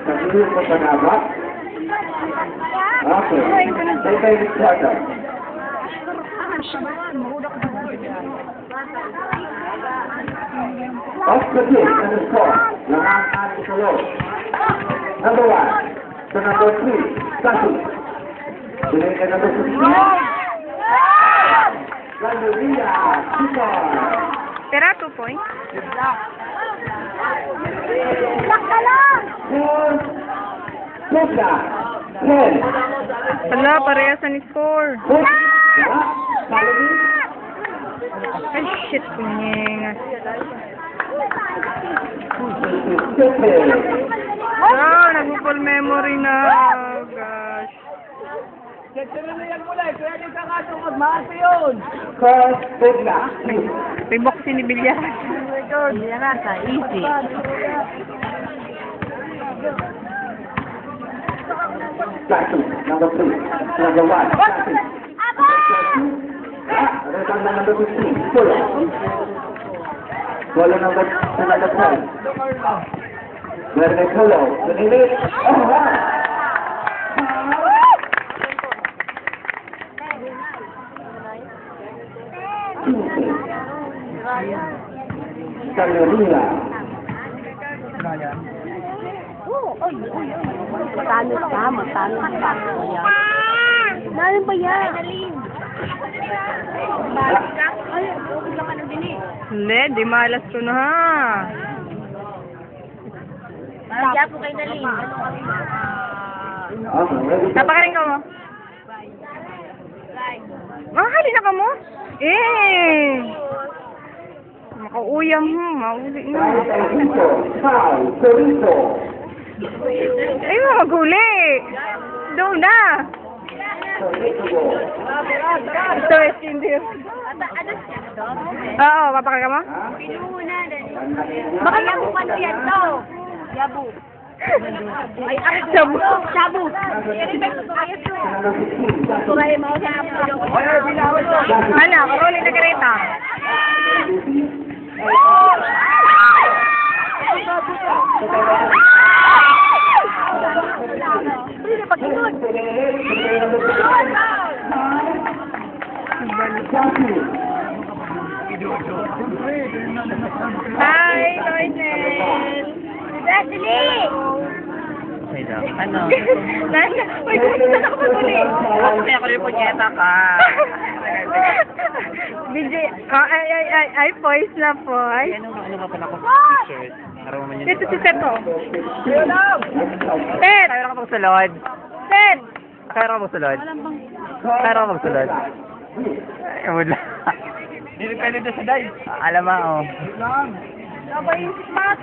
Nag-iwan ko pa na ba? Okay. Tayo quarter. Off the kick and the score. Lamang at Isolo. Number 1 to number 3, Sasi. Sinay ka number 16. Valeria Super. Tira, 2 points. Lakka lang! 4, Tupla, 10. Wala, parehas na ni score. Ay, shit, kunyingas. Ah, nag-full memory na. Gosh. Cross, Tupla. May box ni Bilya. Easy. Sasi, number 3. Number 1, Sasi. Return na number 15, Polo. Polo number 12. Verde Polo. Dinilit. Oh, wow. Saludia. Matalo ka. Nalan ba yan? Hindi, di malas ko na ha. Kaya po kayo naling. Napakaling ka mo? Makakali na ka mo? Makauyam mo, mauli na. Ay, maguli. Doon na. Ito, hindi. Oo, papakal ka mo? Pinuna. Baka yabu pa to yan to. Yabu. Ay, Shabu. Shabu. Turay mo sa Ano, karoli na kareta. Hi, Lionel. Leslie! Ano? Uy, gusto na ako maguli. Kaya ko rin punyeta ka. BJ, ay, poise na po. Ano nga pala ko t-shirt? Araw naman yun. Ito si Seto. Kaya ka magsulod. Set! Kaya ka magsulod. Kaya ka magsulod. Ay, wala. Hindi rin pwede sa dive. Alam mo, oh. Sabay smart.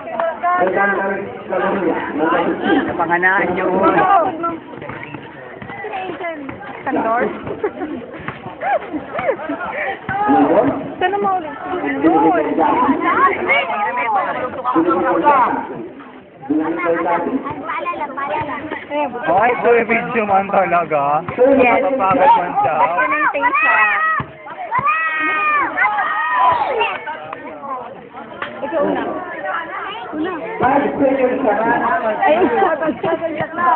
Napanganaan nyo. Sandor? Sana maulit. Paalala. Ay, boy, video man talaga. Yes. Napapagod man daw. Pinintay siya. Ikaw una. Ayun siya. Pagsasalyak na.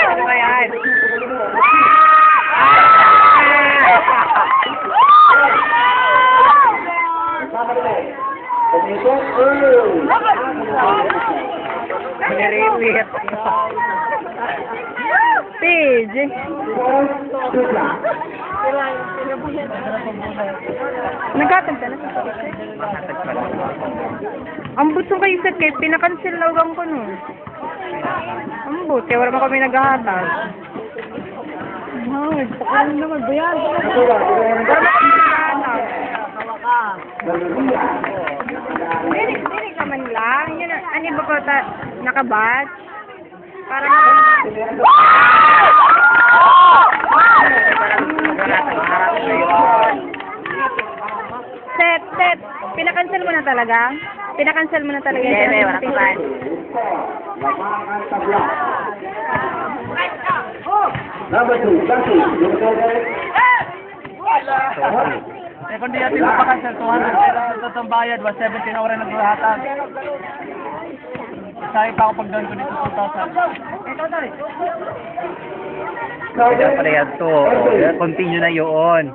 Ano ba yan? Niripit. PJ. Nagkatag ka na. Ang buto kayo sa kay pinakancel na ugang ko no. Ang buto, kaya wala mo kami naghahatag. Ay, pakalan naman ba yan? Wala mo kami naghahatag. Dinig naman lang. Yun, ano ba ko nakabatch? Parang mo na talaga? Pinakancel mo na talaga yung Hindi, wala sinasabi? pa. Lamangan tabla. Number 2, Dati. Eh, kung di natin mapakansel, 200 pero ang bayad, 170 na oras naglahatag. Sayang pa ako pag doon ko dito 2,000. Kaya pala yan to. Continue na yun.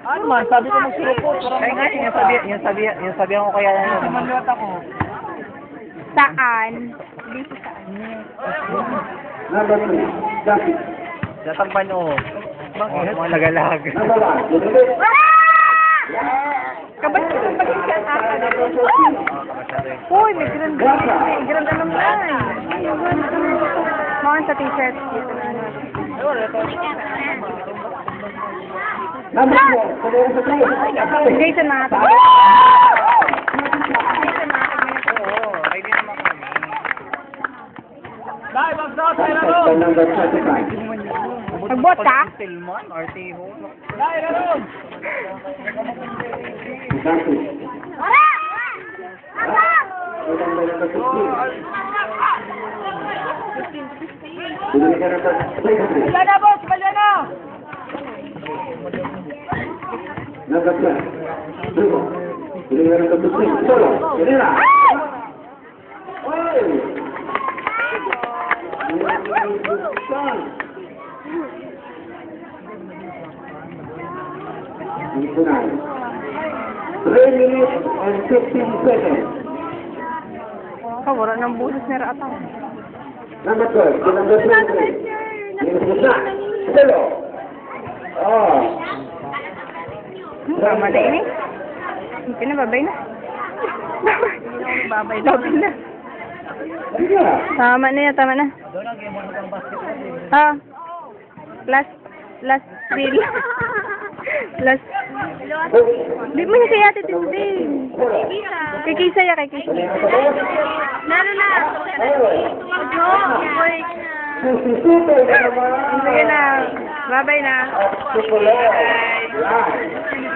Ano man, sabi ko magsurupot. Kaya nga, yung sabi ko kaya na yun. Manulat ako. Saan? Dito saan? Number 3, Dati. Natagpan o. Bakit? Mga lagalag. Number 1, Lumilit. Kabalik ko sa pagkakita sa akin. Uy, may granda. May granda naman. Mga sa t-shirt. Dito na ano. Number 4, Pumero sa 3. Jason, mga ito. Ready naman kami. Dahil mag-sauce tayo na So, number 25. Nagbot ka? Silman, Arteho. Dati. Number 15. Bumili ka number 23. Balyana, boss! Balyana! Number 12. Dugo. Bumili ka number 15. Solo. Ganila. Oy! Dito na. 3 minutes and 15 seconds. Oh, wala ng busos ni Rata. Number 12. To number 23. Minutes na. Solo. Oh. Tama na ini. Hindi na, babay na. Babay na. Sige. Tama na yan, tama na. Ah. Last reel. Last. Di mo niya kaya Ate Tintin. Kay Kisa ya, kay Kisa. Nano na! Susisuto ka naman. Sige na. Babay na. Chocolate. Yan.